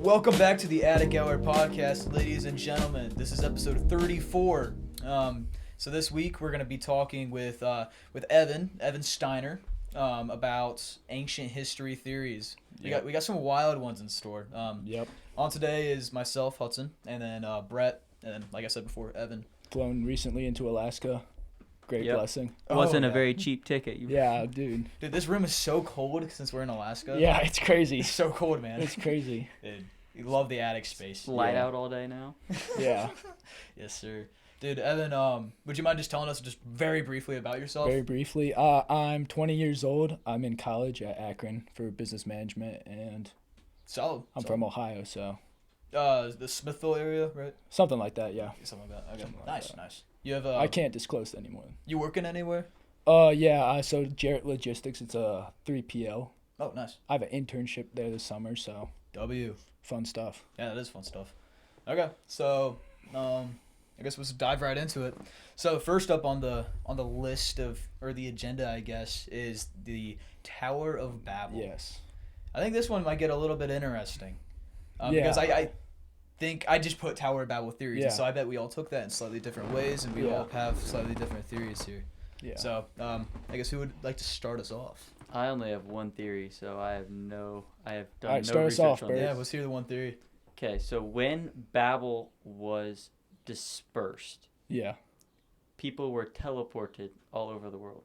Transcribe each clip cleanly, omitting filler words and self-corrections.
Welcome back to the Attic Hour podcast, ladies and gentlemen. This is episode 34. So this week we're going to be talking with Evan Steiner, about ancient history theories. We got some wild ones in store. On today is myself, Hudson, and then Brett, and then, like I said before, Evan. Flown recently into Alaska. Great blessing. It wasn't a very cheap ticket. Yeah, dude. Dude, this room is so cold since we're in Alaska. Yeah, it's crazy. It's so cold, man. It's crazy. Dude, you love the attic space. Light out all day now. Yeah. Yes, sir. Dude, Evan, would you mind just telling us just very briefly about yourself? Very briefly. I'm 20 years old. I'm in college at Akron for business management, and I'm from Ohio, so. The Smithville area, right? Something like that, yeah. Something like that. Okay. Something like Nice, that. nice. You have I can't disclose anymore. You working anywhere? Yeah. So Jarrett Logistics. It's a 3PL. Oh, nice. I have an internship there this summer, so. Fun stuff. Yeah, that is fun stuff. Okay, so I guess we'll just dive right into it. So first up on the list or the agenda, I guess, is the Tower of Babel. Yes. I think this one might get a little bit interesting. Yeah. Because I think I just put Tower of Babel theories, Yeah. so I bet we all took that in slightly different ways, and we all have slightly different theories here. Yeah. So I guess who would like to start us off? I only have one theory, so I have done All right, no start us research off, on Bert. this. Yeah, let's hear the one theory. Okay, so when Babel was dispersed, Yeah. people were teleported all over the world.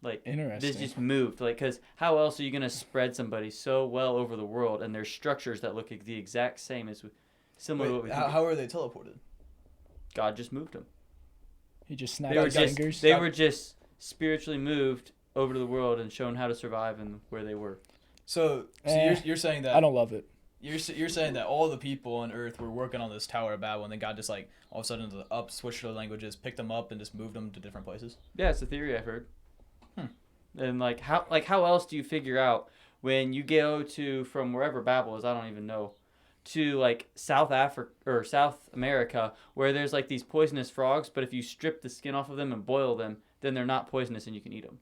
Like, Interesting. this just moved. Like, because how else are you going to spread somebody so well over the world, and there's structures that look the exact same as similar to what we think. How are they teleported? God just moved them. He just snapped They were his just fingers. they were just spiritually moved over to the world and shown how to survive and where they were. So you're saying that I don't love it. you're saying that all the people on Earth were working on this Tower of Babel, and then God just like all of a sudden switched their languages, picked them up, and just moved them to different places. Yeah, it's a theory I've heard. And how else do you figure out when you go to from wherever Babel is, I don't even know, to like South Africa or South America where there's like these poisonous frogs, but if you strip the skin off of them and boil them, then they're not poisonous and you can eat them.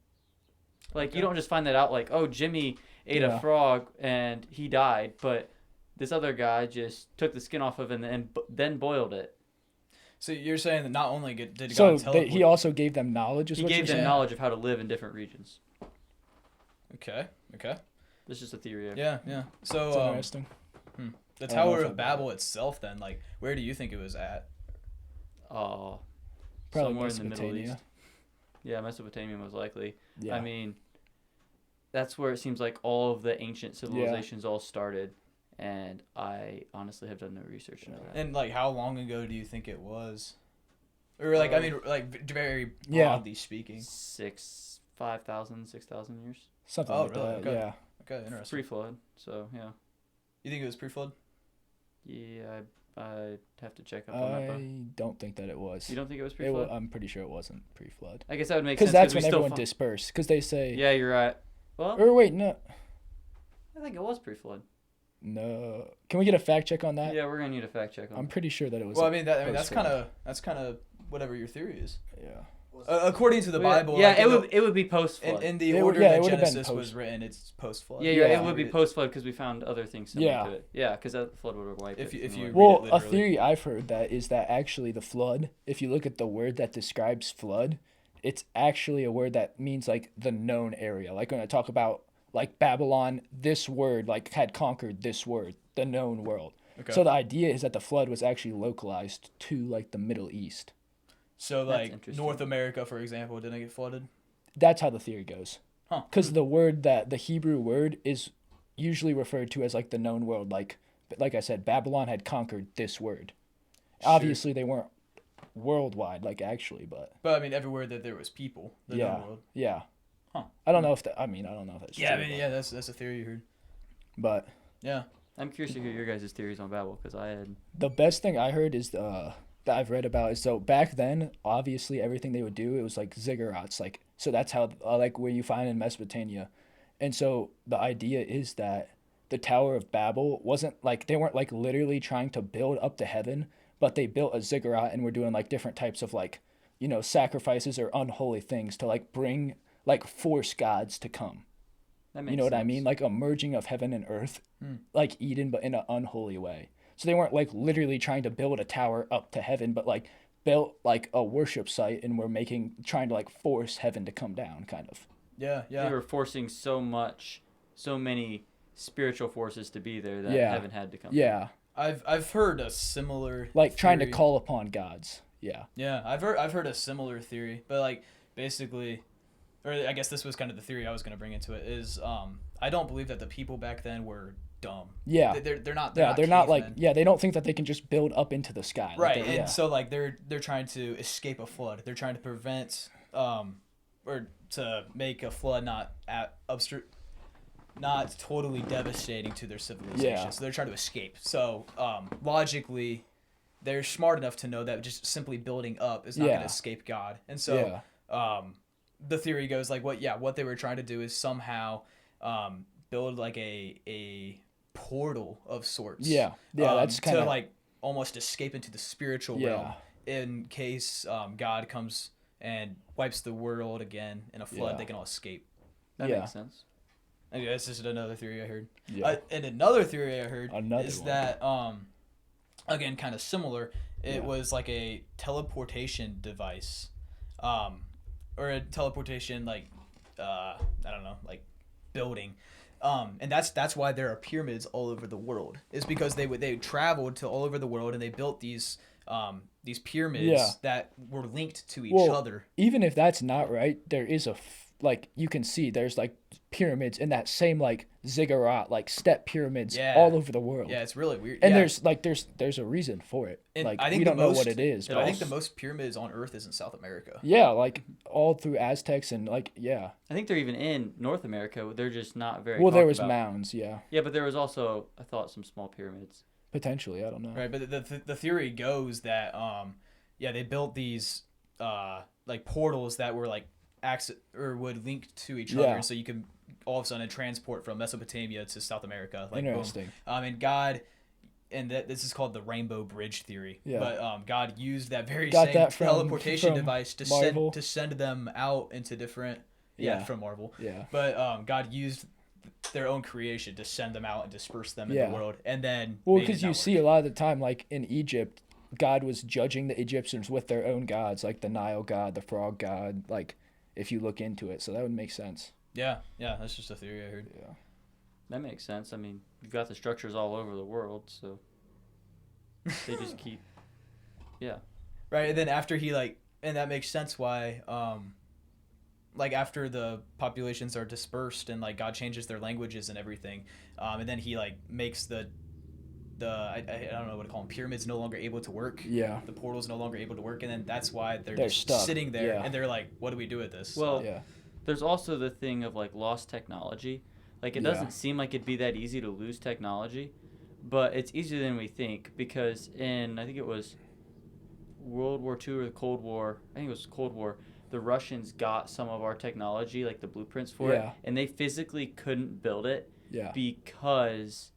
Like, you don't just find that out like, oh, Jimmy ate a frog and he died, but this other guy just took the skin off of it and then boiled it. So you're saying that not only did God teleport, he also gave them knowledge. He gave them knowledge of how to live in different regions. Okay. This is just a theory. Yeah. It's So interesting. the I don't know Tower if of I- Babel itself, then, like, where do you think it was at? Oh, Probably somewhere in the Middle Mesopotamia. East. Yeah, Mesopotamia most likely. Yeah. I mean, that's where it seems like all of the ancient civilizations all started, and I honestly have done no research into that. And like, how long ago do you think it was? Or like, I mean, like very broadly speaking. 5,000, 6,000 years. Something Oh, like really? that. Okay. Yeah. Okay, interesting. Pre-flood, so yeah. You think it was pre-flood? Yeah, I have to check up on that. I But don't think that it was. you don't think it was pre-flood? I'm pretty sure it wasn't pre-flood. I guess that would make sense. Because that's we when still everyone dispersed. Because they say. Yeah, you're right. Well, Or wait, no. I think it was pre-flood. No. Can we get a fact check on that? Yeah, we're gonna need a fact check on I'm that. pretty sure that it was. Well, I mean, that's post-flood. kind of whatever your theory is. Yeah. According to the Bible. Yeah, like, it would be post-flood. in the It order would- yeah, that it would've been Genesis was post. written, it's post-flood. Yeah, it would be post-flood because we found other things similar Yeah. to it. Yeah, because that flood would have wiped If it. you from the read way- Well, it a literally. theory I've heard that is that actually the flood, if you look at the word that describes flood, it's actually a word that means like the known area. Like when I talk about like Babylon, this word like had conquered this word, the known world. Okay. So the idea is that the flood was actually localized to like the Middle East. So That's like interesting. North America, for example, didn't get flooded. That's how the theory goes. Huh. Because the word the Hebrew word is usually referred to as like the known world. Like I said, Babylon had conquered this word. Sure. Obviously, they weren't worldwide, like actually, but But I mean, everywhere that there was people, the known yeah, world. yeah. Huh. I don't know if that. I mean, I don't know if that's Yeah, I true. mean, yeah, that's a theory you heard. But Yeah. I'm curious to hear your guys' theories on Babel because I had. the best thing I heard is that I've read about is so back then, obviously everything they would do it was like ziggurats, like so that's how like where you find in Mesopotamia, and so the idea is that the Tower of Babel wasn't like they weren't like literally trying to build up to heaven, but they built a ziggurat and were doing like different types of like sacrifices or unholy things to like bring like force gods to come. That makes You know what I sense. mean? Like a merging of heaven and earth, Hmm. like Eden, but in an unholy way. So they weren't like literally trying to build a tower up to heaven, but like built like a worship site, and we're trying to like force heaven to come down, kind of. Yeah, They yeah. were forcing so many spiritual forces to be there that Yeah. heaven had to come. Yeah, I've heard a similar like trying to theory. call upon gods. Yeah, Yeah, I've heard a similar theory, but like basically, or I guess this was kind of the theory I was going to bring into it is I don't believe that the people back then were dumb. yeah, They're not. yeah. They're not like cavemen. yeah. They don't think that they can just build up into the sky. Like, Right, and yeah. so like they're trying to escape a flood. They're trying to prevent or to make a flood not totally devastating to their civilization. Yeah. So they're trying to escape. So logically, they're smart enough to know that just simply building up is not going Yeah. to escape God. And so Yeah. the theory goes like what they were trying to do is somehow build like a portal of sorts. Yeah. Yeah. That's kind to of like almost escape into the spiritual realm in case God comes and wipes the world again in a flood. Yeah. They can all escape. That Yeah. makes sense. Anyway, that's just another theory I heard. Yeah. And another theory I heard Another is one. that again kind of similar. It Yeah. was like a teleportation device, or a teleportation like I don't know, like building. And that's why there are pyramids all over the world. Is because they traveled to all over the world and they built these pyramids Yeah. that were linked to each Well, other. Even if that's not right, there is like you can see there's like pyramids in that same like ziggurat like step pyramids Yeah. all over the world. Yeah, it's really weird. And yeah. there's a reason for it. And Like I think we the don't know most- what it is. I But think the most pyramids on Earth is in South America. yeah, like all through Aztecs and like yeah. I think they're even in North America. They're just not very. Well, there talked was about. mounds, yeah, Yeah, but there was also, I thought, some small pyramids. potentially. I don't know. Right, but the theory goes that they built these like portals that were like would link to each other, Yeah. and so you could all of a sudden transport from Mesopotamia to South America. Like, boom. Interesting. And God, and this is called the Rainbow Bridge theory. Yeah. But God used that very Got same that from teleportation device to Marvel. send them out into different. Yeah. From Marvel. Yeah. But God used their own creation to send them out and disperse them in Yeah. the world, and then Well, made it because you not see work. a lot of the time, like in Egypt, God was judging the Egyptians with their own gods, like the Nile god, the frog god. Like, if you look into it, so that would make sense. Yeah, that's just a theory I heard. Yeah. That makes sense. I mean, you've got the structures all over the world, so they just keep. Yeah. Right, and then after and that makes sense why, like after the populations are dispersed and like God changes their languages and everything, and then he like makes the I don't know what to call them, pyramids no longer able to work. Yeah. The portal's no longer able to work, and then that's why they're They're just stuck, sitting there yeah. and they're like, what do we do with this? Well, Yeah. There's also the thing of like lost technology. Like it Yeah. doesn't seem like it'd be that easy to lose technology, but it's easier than we think because in I think it was World War II or the Cold War. I think it was Cold War. The Russians got some of our technology, like the blueprints for Yeah. it, and they physically couldn't build it Yeah. because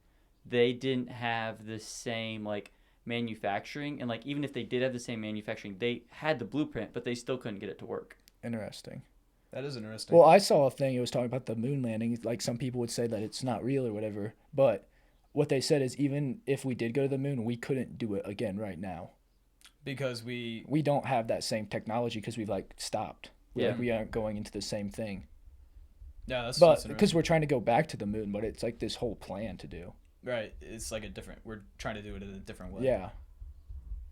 they didn't have the same like manufacturing, and like even if they did have the same manufacturing, they had the blueprint, but they still couldn't get it to work. Interesting. That is interesting. Well, I saw a thing. It was talking about the moon landing. Like some people would say that it's not real or whatever, but what they said is even if we did go to the moon, we couldn't do it again right now. because we We don't have that same technology because we've like stopped. Yeah. Like, we aren't going into the same thing. that's But interesting. because we're trying to go back to the moon, but it's like this whole plan to do. Right, it's like we're trying to do it in a different way. Yeah.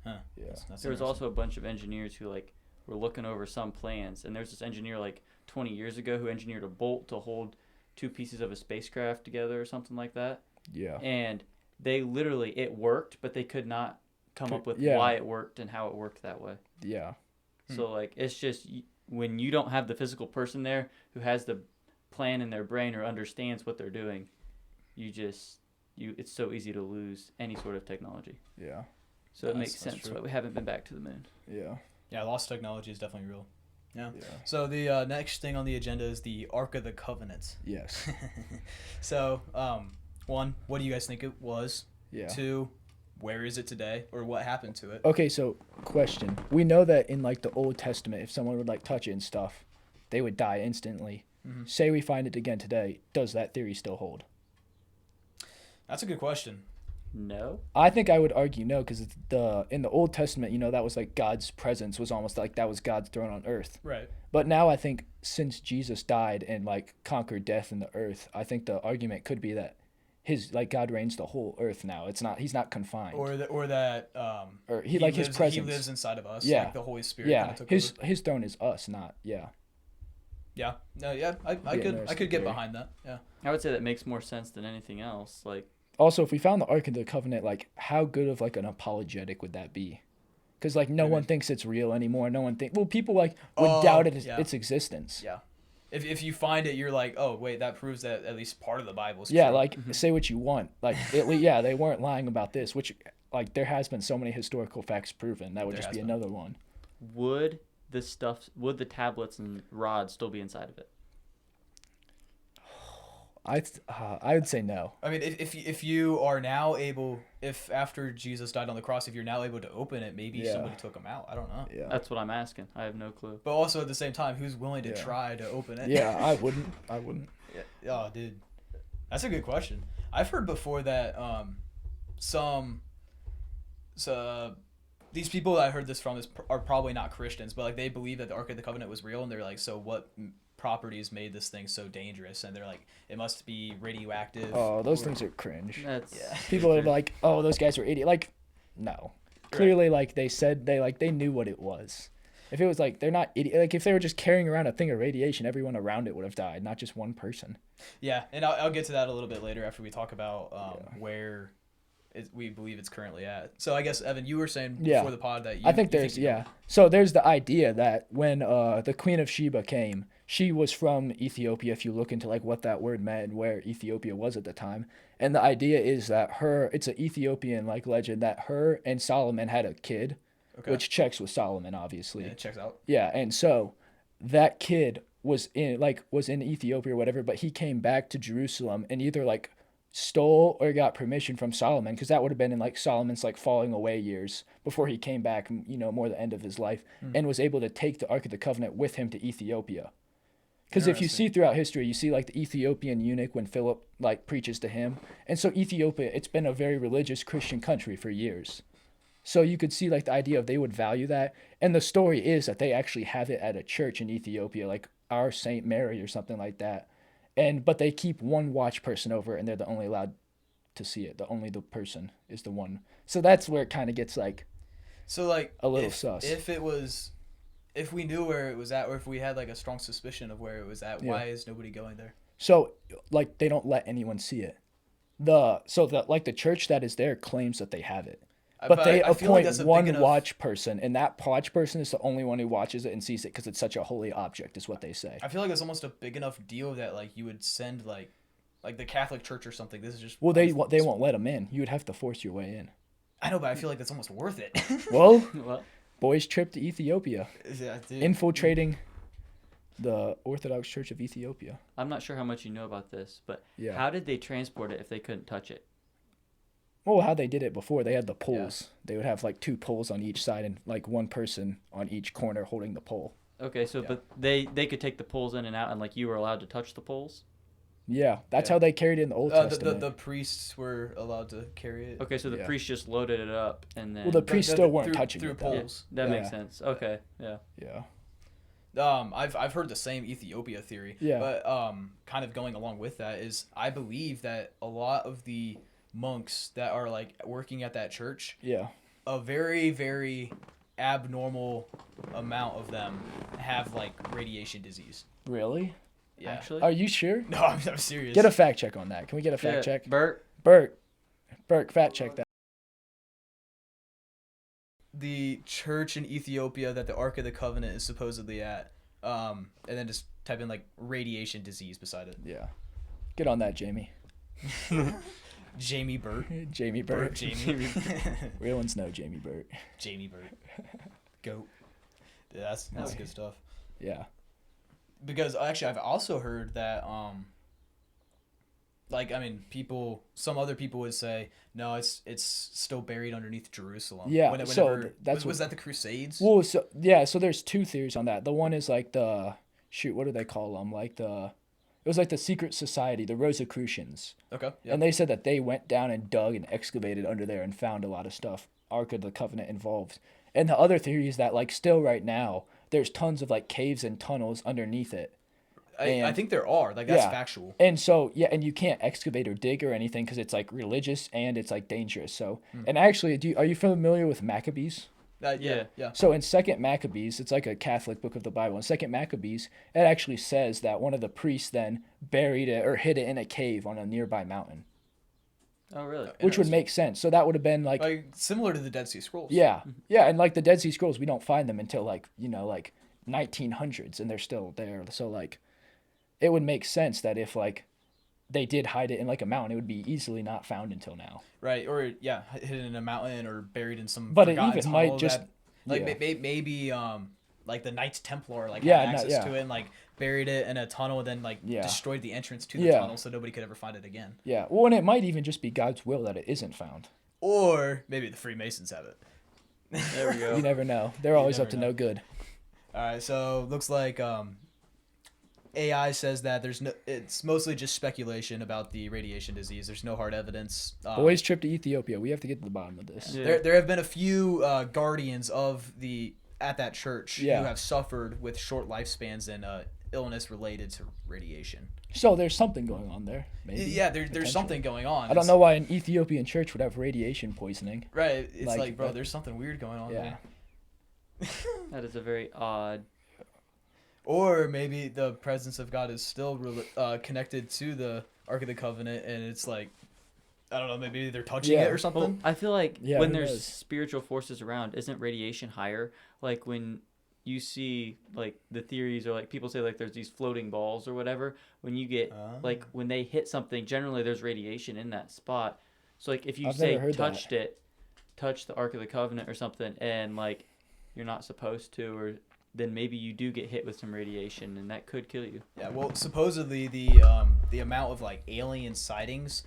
Huh. Yeah. That's There was interesting. also a bunch of engineers who like were looking over some plans, and there's this engineer like 20 years ago who engineered a bolt to hold two pieces of a spacecraft together or something like that. Yeah. And they literally it worked, but they could not come up with Yeah. why it worked and how it worked that way. Yeah. So like it's just when you don't have the physical person there who has the plan in their brain or understands what they're doing, it's so easy to lose any sort of technology. Yeah. So it That's- makes that's sense true. why we haven't been back to the moon. Yeah. Yeah, lost technology is definitely real. Yeah. Yeah. So the next thing on the agenda is the Ark of the Covenant. Yes. So, one, what do you guys think it was? Yeah. Two, where is it today, or what happened to it? Okay, so question. We know that in like the Old Testament, if someone would like touch it and stuff, they would die instantly. Mhm. say we find it again today, does that theory still hold? That's a good question. No. I think I would argue no, because in the Old Testament, that was like God's presence was almost like that was God's throne on earth. Right. But now I think since Jesus died and like conquered death in the earth, I think the argument could be that God reigns the whole earth now. He's not confined. Or that Or he like his lives, presence. he lives inside of us. Yeah. Like the Holy Spirit Yeah, kind of took over. his throne is us, not yeah. Yeah. No. Yeah. I Be could interesting get theory. behind that. Yeah. I would say that makes more sense than anything else. Like, Also, if we found the Ark of the Covenant, like how good of like an apologetic would that be? Because like no Maybe. one thinks it's real anymore. No one people like would doubt its existence. Yeah. If you find it, you're like, oh wait, that proves that at least part of the Bible is Yeah, true. like say what you want. Like yeah, they weren't lying about this, which like there has been so many historical facts proven. That would There just has be been. another one. would the tablets and rods still be inside of it? I would say no. I mean, if you are now able, if after Jesus died on the cross, if you're now able to open it, maybe Yeah. somebody took them out. I don't know. Yeah. That's what I'm asking. I have no clue. But also at the same time, who's willing to Yeah. try to open it? Yeah, I wouldn't. Yeah. Oh, dude, that's a good question. I've heard before that these people that I heard this from are probably not Christians, but like they believe that the Ark of the Covenant was real, and they're like, so what properties made this thing so dangerous? And they're like, it must be radioactive. Oh, those or- things are cringe. That's Yeah. People are like, "Oh, those guys were idiot." Like, no. Clearly, like they said, they knew what it was. If it was like they're not idiot, like if they were just carrying around a thing of radiation, everyone around it would have died, not just one person. Yeah, and I'll get to that a little bit later after we talk about where we believe it's currently at. So I guess, Evan, you were saying before the pod that I think there's So there's the idea that when the Queen of Sheba came, she was from Ethiopia. If you look into like what that word meant and where Ethiopia was at the time, and the idea is that it's an Ethiopian like legend that her and Solomon had a kid, which checks with Solomon obviously. Yeah, it checks out. Yeah, and so that kid was in Ethiopia or whatever, but he came back to Jerusalem and either like stole or got permission from Solomon, because that would have been in like Solomon's like falling away years before he came back, more the end of his life, and was able to take the Ark of the Covenant with him to Ethiopia. Because if you see throughout history, you see like the Ethiopian eunuch when Philip like preaches to him, and so Ethiopia, it's been a very religious Christian country for years. So you could see like the idea of they would value that, and the story is that they actually have it at a church in Ethiopia, like our Saint Mary or something like that. But they keep one watch person over, and they're the only allowed to see it. The person is the one. So that's where it kind of gets like, so like a little sus. If we knew where it was at, or if we had like a strong suspicion of where it was at, why is nobody going there? So like they don't let anyone see it. The church that is there claims that they have it. But they I feel like appoint that's a one big enough- watch person, and that watch person is the only one who watches it and sees it because it's such a holy object, is what they say. I feel like it's almost a big enough deal that like you would send like the Catholic Church or something. This is just Well, they won't let them in. You would have to force your way in. I know, but I feel like that's almost worth it. Well, What? boys' trip to Ethiopia, Yeah, dude. infiltrating the Orthodox Church of Ethiopia. I'm not sure how much you know about this, but Yeah. how did they transport it if they couldn't touch it? Well, how they did it before, they had the poles. Yeah. They would have like 2 poles on each side and like one person on each corner holding the pole. Okay, so but they could take the poles in and out, and like you were allowed to touch the poles? Yeah, that's how they carried it in the Old Testament. The priests were allowed to carry it. Okay, so the priest just loaded it up, and then... Well, the priests still weren't through touching through it, though. poles. That makes sense. Okay, yeah. Yeah. I've heard the same Ethiopia theory. Yeah. But kind of going along with that is I believe that a lot of the monks that are like working at that church, a very, very abnormal amount of them have like radiation disease. Really? Yeah. Actually? Are you sure? No, I'm serious. Get a fact check on that. Can we get a fact check? Bert? Burke, fact check that. The church in Ethiopia that the Ark of the Covenant is supposedly at, and then just type in like radiation disease beside it. Yeah. Get on that, Jamie. Jamie Burt. Jamie Burt. Jamie. Real ones know Jamie Burt. Jamie Burt. Goat. Yeah, that's good stuff. Yeah. Because actually I've also heard that some other people would say no, it's still buried underneath Jerusalem. Yeah, so that's was that the Crusades? Well, so there's 2 theories on that. The one is like the shoot, what do they call them? It was like the secret society, the Rosicrucians. Okay. Yeah. And they said that they went down and dug and excavated under there and found a lot of stuff, Ark of the Covenant involved. And the other theory is that, like, still right now, there's tons of, like, caves and tunnels underneath it. I think there are. Like, that's Yeah. factual. And so, yeah, and you can't excavate or dig or anything because it's, like, religious and it's, like, dangerous. So, and actually, are you familiar with Maccabees? Yeah. So in Second Maccabees, it's like a Catholic book of the Bible. In Second Maccabees, it actually says that one of the priests then buried it or hid it in a cave on a nearby mountain, Oh, really? which would make sense. So that would have been like similar to the Dead Sea Scrolls. yeah, and like the Dead Sea Scrolls, we don't find them until like 1900s, and they're still there. So like, it would make sense that if like they did hide it in like a mountain, it would be easily not found until now. Right. Or hidden in a mountain or buried in some. But it forgotten even tunnel might just that, like yeah. maybe like the Knights Templar had Yeah, access yeah. to it and like buried it in a tunnel and then like Yeah. destroyed the entrance to the Yeah. tunnel so nobody could ever find it again. Yeah, well, and it might even just be God's will that it isn't found. Or maybe the Freemasons have it. There we go. You never know. They're always up never to know. no good. All right, so looks like AI says that it's mostly just speculation about the radiation disease. There's no hard evidence. Boys trip to Ethiopia. We have to get to the bottom of this. Yeah. There have been a few guardians at that church Yeah. who have suffered with short lifespans and illness related to radiation. So there's something going on there. Maybe. Yeah, there's potentially. something going on. I don't know why an Ethiopian church would have radiation poisoning. Right, it's Like, bro, but- there's something weird going on Yeah. there. That is a very odd. Or maybe the presence of God is still connected to the Ark of the Covenant, and it's like, I don't know, maybe they're touching Yeah. it or something. Well, I feel like Yeah, when who there's knows? spiritual forces around, isn't radiation higher? Like when you see like the theories or like people say like there's these floating balls or whatever. When you get like when they hit something, generally there's radiation in that spot. So like if you I've say never heard touched the Ark of the Covenant or something, and like you're not supposed to, or then maybe you do get hit with some radiation, and that could kill you. Yeah, well, supposedly the amount of like alien sightings,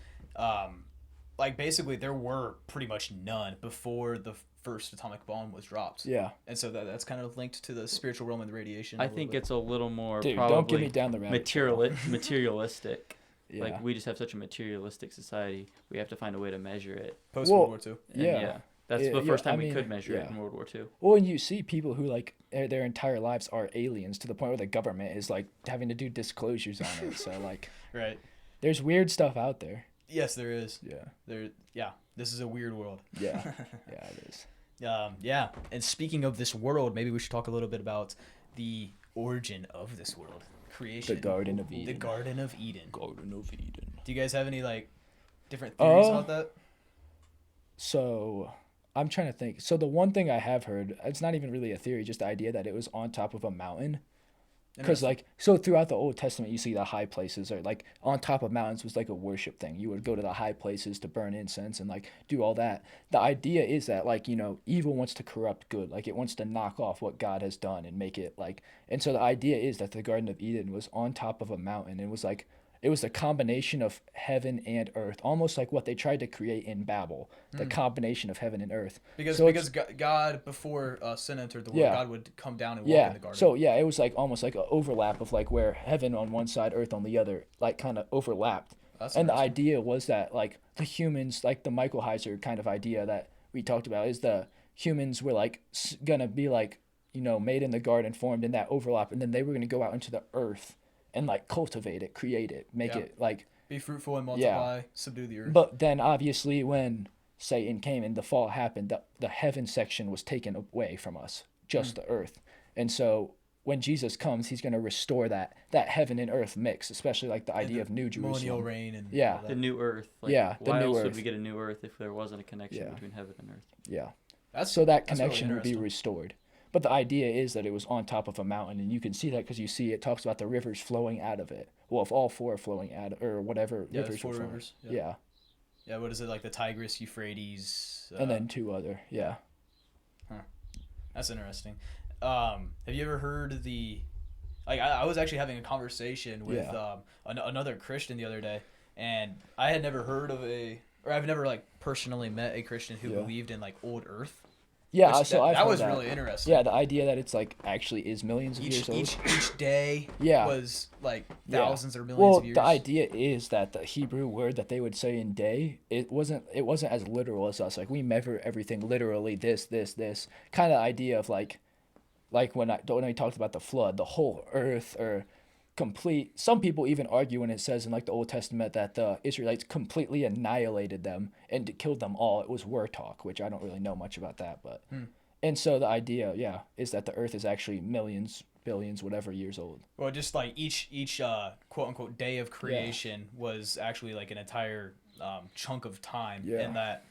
like basically there were pretty much none before the first atomic bomb was dropped. Yeah. And so that's kind of linked to the spiritual realm and the radiation. I think it's a little more Dude, probably don't get me down the rabbit trail. materialistic. Yeah. Like we just have such a materialistic society. We have to find a way to measure it. post World War well, II. And Yeah. that's Yeah, the first yeah, time I we mean, could measure it yeah. in World War II. Well, and you see people who like their entire lives are aliens to the point where the government is like having to do disclosures on it. So like, Right. there's weird stuff out there. Yes, there is. Yeah. This is a weird world. Yeah. Yeah, it is. Yeah. And speaking of this world, maybe we should talk a little bit about the origin of this world, creation. The Garden of Eden. The Garden of Eden. Garden of Eden. Do you guys have any like different theories about that? So I'm trying to think. So the one thing I have heard, it's not even really a theory, just the idea that it was on top of a mountain. Because like, so throughout the Old Testament, you see the high places, or like on top of mountains was like a worship thing. You would go to the high places to burn incense and like do all that. The idea is that like, evil wants to corrupt good. Like it wants to knock off what God has done and make it like, and so the idea is that the Garden of Eden was on top of a mountain. It was like, it was a combination of heaven and earth, almost like what they tried to create in Babel, the combination of heaven and earth. Because So God, before sin entered the world, Yeah. God would come down and walk in the garden. So yeah, it was like almost like an overlap of like where heaven on one side, earth on the other, like kind of overlapped. That's And the interesting. idea was that like the humans, like the Michael Heiser kind of idea that we talked about, is the humans were like gonna be like made in the garden, formed in that overlap, and then they were gonna go out into the earth and like cultivate it, create it, make Yeah. it like. Be fruitful and multiply, subdue the earth. But then obviously when Satan came and the fall happened, the heaven section was taken away from us, just the earth. And so when Jesus comes, he's going to restore that heaven and earth mix, especially like the idea of New millennial Jerusalem. reign and Yeah. all that. The new Earth. Like, Yeah, the why new else Earth. would we get a new Earth if there wasn't a connection Yeah. between heaven and Earth? Yeah. That's So that that's really connection would be interesting. restored. But the idea is that it was on top of a mountain, and you can see that because you see it talks about the rivers flowing out of it. Well, if all four are flowing out, or whatever Yeah, there's rivers four were flowing. rivers. Yeah. Yeah, what is it, like the Tigris, Euphrates? And then two other. Yeah. That's interesting. Have you ever heard the... Like, I was actually having a conversation with another Christian the other day, and I had never heard of I've never, like, personally met a Christian who Yeah. believed in, like, old Earth. Yeah, Which so that, I've that heard was that. really interesting. Yeah, the idea that it's like actually is millions of years old. Each day Yeah. was like Yeah. thousands or millions Well, of years. the idea is that the Hebrew word that they would say in day, it wasn't as literal as us. Like we measure everything literally this kind of idea of like when I talked about the flood, the whole earth or complete. Some people even argue when it says in like the Old Testament that the Israelites completely annihilated them and killed them all. It was word talk, which I don't really know much about that, but and so the idea, yeah, is that the earth is actually millions, billions, whatever years old. Well, just like each quote unquote day of creation was actually like an entire chunk of time, Yeah. and that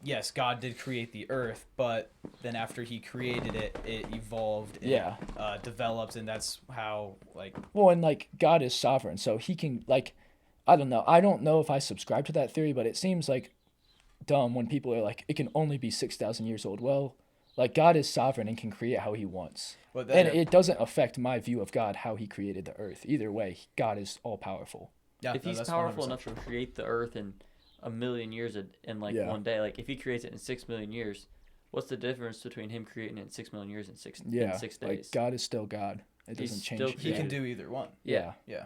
yes, God did create the earth, but then after He created it, it evolved, and Yeah. developed, and that's how like Well, and like God is sovereign, so He can like, I don't know. I don't know if I subscribe to that theory, but it seems like dumb when people are like, it can only be 6,000 years old. Well, like God is sovereign and can create how He wants, well, and it doesn't affect my view of God how He created the earth. Either way, God is all powerful. yeah, If no, he's that's powerful 100% enough true. to create the earth in a million years in like Yeah. one day, like if he creates it in 6 million years, what's the difference between him creating it in 6 million years and Yeah, in 6 days? like God is still God. It He's doesn't still change. He Yeah. can do either one. Yeah. Yeah.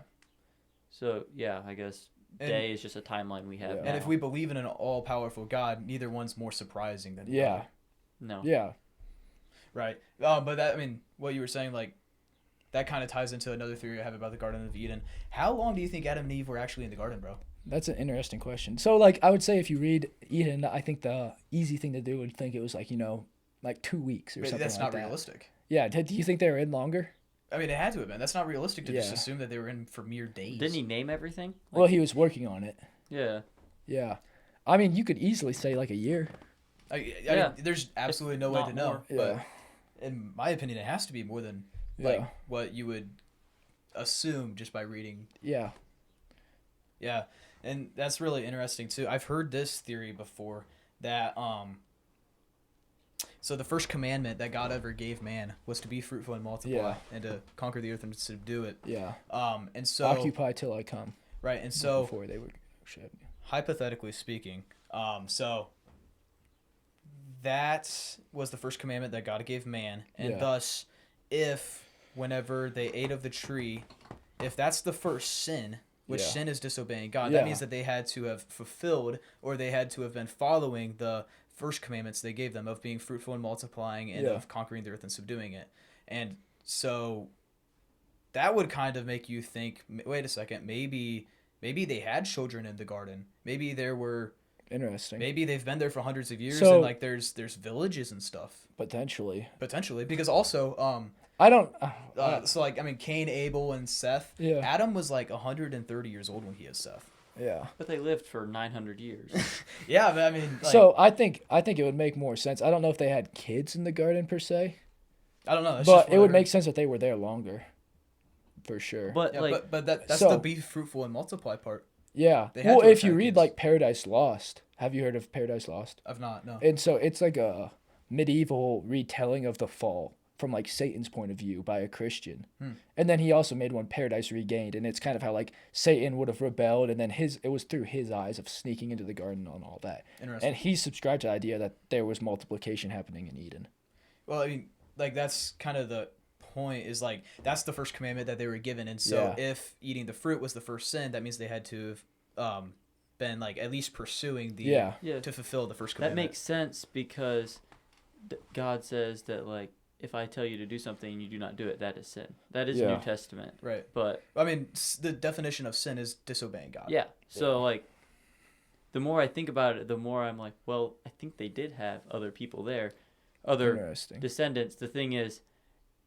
So yeah, I guess And- day is just a timeline we have Yeah. now. And if we believe in an all-powerful God, neither one's more surprising than the Yeah. other. no, Yeah. Right. But that, I mean, what you were saying, like, that kind of ties into another theory I have about the Garden of Eden. How long do you think Adam and Eve were actually in the garden, bro? That's an interesting question. So, like, I would say if you read Eden, I think the easy thing to do would think it was like, like 2 weeks or But something that's like not that. realistic. Yeah. Do you think they were in longer? I mean, it had to have been. That's not realistic to just Yeah. assume that they were in for mere days. didn't he name everything? Like, Well, he was working on it. yeah, Yeah. I mean, you could easily say like a year. I Yeah. mean, there's absolutely no way not to know. more. But Yeah. in my opinion, it has to be more than like what you would assume just by reading. Yeah. Yeah, and that's really interesting too. I've heard this theory before that so the first commandment that God ever gave man was to be fruitful and multiply Yeah. and to conquer the earth and subdue it. Yeah. And so Occupy till I come. right, and so Before they were shed. hypothetically speaking, so that was the first commandment that God gave man, and Yeah. thus, if whenever they ate of the tree, if that's the first sin, which Yeah. sin is disobeying God, Yeah. that means that they had to have fulfilled or they had to have been following the first commandments they gave them of being fruitful and multiplying and Yeah. of conquering the earth and subduing it. And so that would kind of make you think, wait a second, maybe they had children in the garden. Maybe there were Interesting. maybe they've been there for hundreds of years So- and like there's villages and stuff Potentially. because also I don't. so like I mean Cain, Abel, and Seth. Yeah. Adam was like 130 years old when he has Seth. Yeah. but they lived for 900 years. Yeah, but I mean, like, So I think it would make more sense. I don't know if they had kids in the garden per se, I don't know. That's but just it would whatever. make sense that they were there longer, for sure. But Yeah, like, but that's So- the be fruitful and multiply part. Yeah. They had Well, to if you have read kids. like Paradise Lost, have you heard of Paradise Lost? I've not no. And so it's like a medieval retelling of the fall from like Satan's point of view by a Christian. And then he also made one, Paradise Regained, and it's kind of how like Satan would have rebelled, and then it was through his eyes of sneaking into the garden and all that. Interesting. And he subscribed to the idea that there was multiplication happening in Eden. Well, I mean, like that's kind of the point is like that's the first commandment that they were given, and so Yeah. if eating the fruit was the first sin, that means they had to have been like at least pursuing the Yeah. yeah, to fulfill the first that commandment. makes sense because God says that like if I tell you to do something and you do not do it, that is sin. That is Yeah. New Testament. Right. But I mean, the definition of sin is disobeying God. yeah, so like the more I think about it, the more I'm like, well, I think they did have other people there, other Interesting. descendants. The thing is,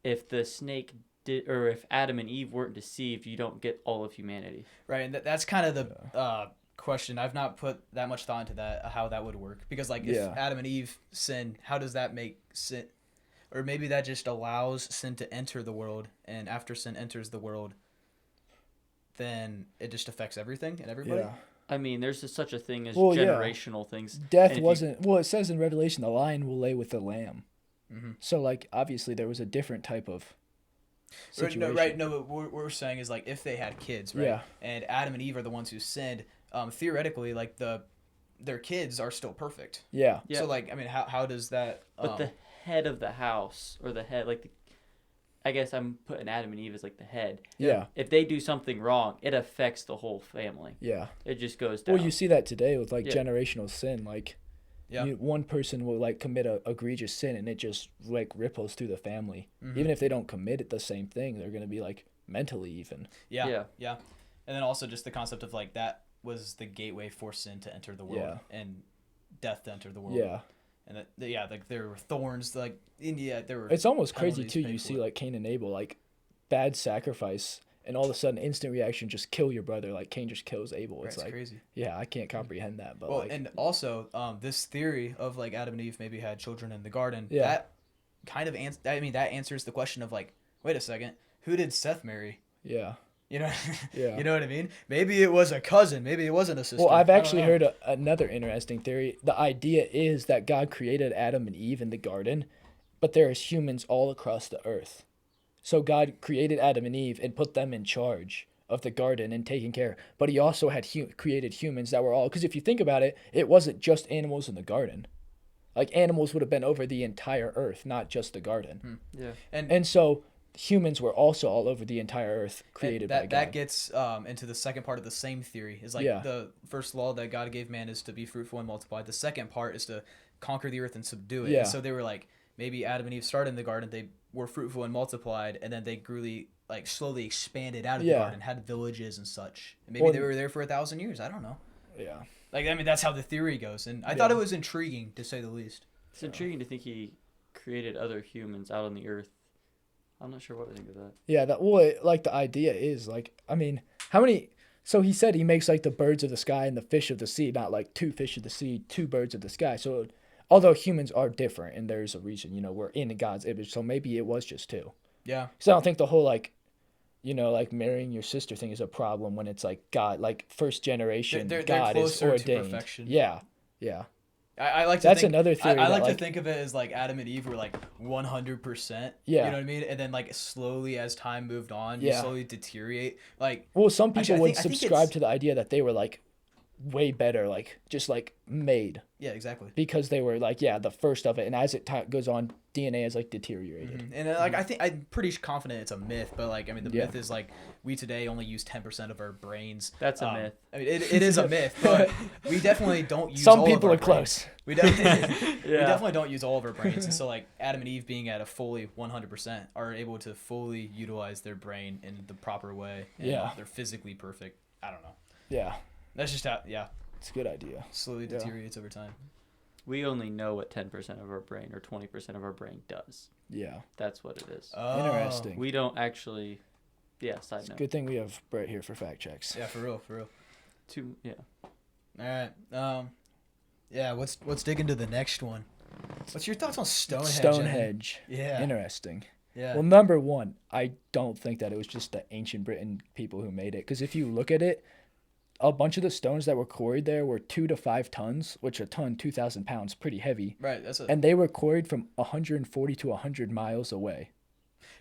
if the snake did, or if Adam and Eve weren't deceived, you don't get all of humanity. Right, and that's kind of the question. I've not put that much thought into that, how that would work. Because, like, if Yeah. Adam and Eve sin, how does that make sin? Or maybe that just allows sin to enter the world, and after sin enters the world, then it just affects everything and everybody? Yeah. I mean, there's such a thing as Well, yeah. generational things. Death And if you- wasn't. Well, it says in Revelation, the lion will lay with the lamb. Mhm. So, like, obviously, there was a different type of situation. No, but what we're saying is, like, if they had kids, right? Yeah. And Adam and Eve are the ones who sinned, theoretically, like, their kids are still perfect. Yeah. Yeah. So like, I mean, how does that? But the head of the house, or the head, like, I guess I'm putting Adam and Eve as like the head. Yeah. If they do something wrong, it affects the whole family. Yeah. It just goes down. Well, you see that today with like Yeah. generational sin. Like, Yeah. one person will like commit a egregious sin, and it just like ripples through the family. Mm-hmm. Even if they don't commit it the same thing, they're gonna be like mentally even. Yeah. And then also just the concept of like that was the gateway for sin to enter the world and death to enter the world. Yeah. And that, like there were thorns, like there were. It's almost crazy penalties too. paid You for see it. like Cain and Abel, like bad sacrifice, and all of a sudden instant reaction, just kill your brother. Like Cain just kills Abel. It's That's like crazy. yeah, I can't comprehend that. But Well, like and also this theory of like Adam and Eve maybe had children in the garden. Yeah. That kind of that answers the question of like, wait a second, who did Seth marry? yeah. You know, Yeah. you know what I mean? Maybe it was a cousin. Maybe it wasn't a sister. Well, I've I don't actually know. heard another interesting theory. The idea is that God created Adam and Eve in the garden, but there is humans all across the earth. So God created Adam and Eve and put them in charge of the garden and taking care. But he also had created humans that were all, because if you think about it, it wasn't just animals in the garden. Like animals would have been over the entire earth, not just the garden. Yeah. And so humans were also all over the entire earth created by God. That gets into the second part of the same theory. Is like Yeah. the first law that God gave man is to be fruitful and multiply. The second part is to conquer the earth and subdue it. Yeah. And so they were like, maybe Adam and Eve started in the garden, they were fruitful and multiplied, and then they slowly expanded out of the Yeah. garden, had villages and such. And maybe Well, they were there for 1,000 years. I don't know. Yeah. Like, I mean, that's how the theory goes. And I thought it was intriguing, to say the least. It's intriguing to think he created other humans out on the earth. I'm not sure what to think of that. Yeah, like the idea is like, I mean, how many? So he said he makes like the birds of the sky and the fish of the sea, not like two fish of the sea, two birds of the sky. So, although humans are different, and there's a reason, we're in God's image, so maybe it was just two. Yeah. Because I don't think the whole like, like marrying your sister thing is a problem when it's like God, like first generation, They're God is closer to ordained. perfection. Yeah. I like to That's think, another theory I that, like to like- think of it as like Adam and Eve were like 100%. Yeah. You know what I mean? And then like slowly as time moved on, you Yeah. slowly deteriorate. Like, Well, some people Actually, I would think subscribe it's- to the idea that they were like way better, like just like made. yeah, exactly. Because they were like, the first of it, and as it goes on, DNA is like deteriorated. And like I think I'm pretty confident it's a myth, but like I mean the Yeah. myth is like we today only use 10% of our brains. That's a myth. I mean it is a myth, but we definitely don't use Some all people of our are close. brains. We definitely we Yeah. definitely don't use all of our brains, and so like Adam and Eve being at a fully 100% are able to fully utilize their brain in the proper way. And Yeah. they're physically perfect. I don't know. Yeah, That's just how it's a good idea. slowly Yeah. deteriorates over time. We only know what 10% of our brain or 20% of our brain does. Yeah, That's what it is. Oh. interesting. We don't actually. Yeah, side note. Good thing we have Brett here for fact checks. Yeah, for real. Yeah. All right. Yeah. Let's dig into the next one. What's your thoughts on Stonehenge? Stonehenge. Evan? Yeah. Interesting. Yeah. Well, number one, I don't think that it was just the ancient Britain people who made it. Because if you look at it, a bunch of the stones that were quarried there were 2 to 5 tons, which a ton, 2,000 pounds, pretty heavy. Right. That's a And they were quarried from 140 to 100 miles away.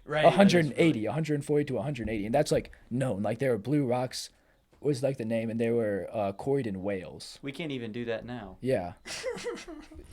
right. that is 180, really- 140 to 180. And that's like known. Like they were blue rocks was like the name, and they were quarried in Wales. We can't even do that now. Yeah.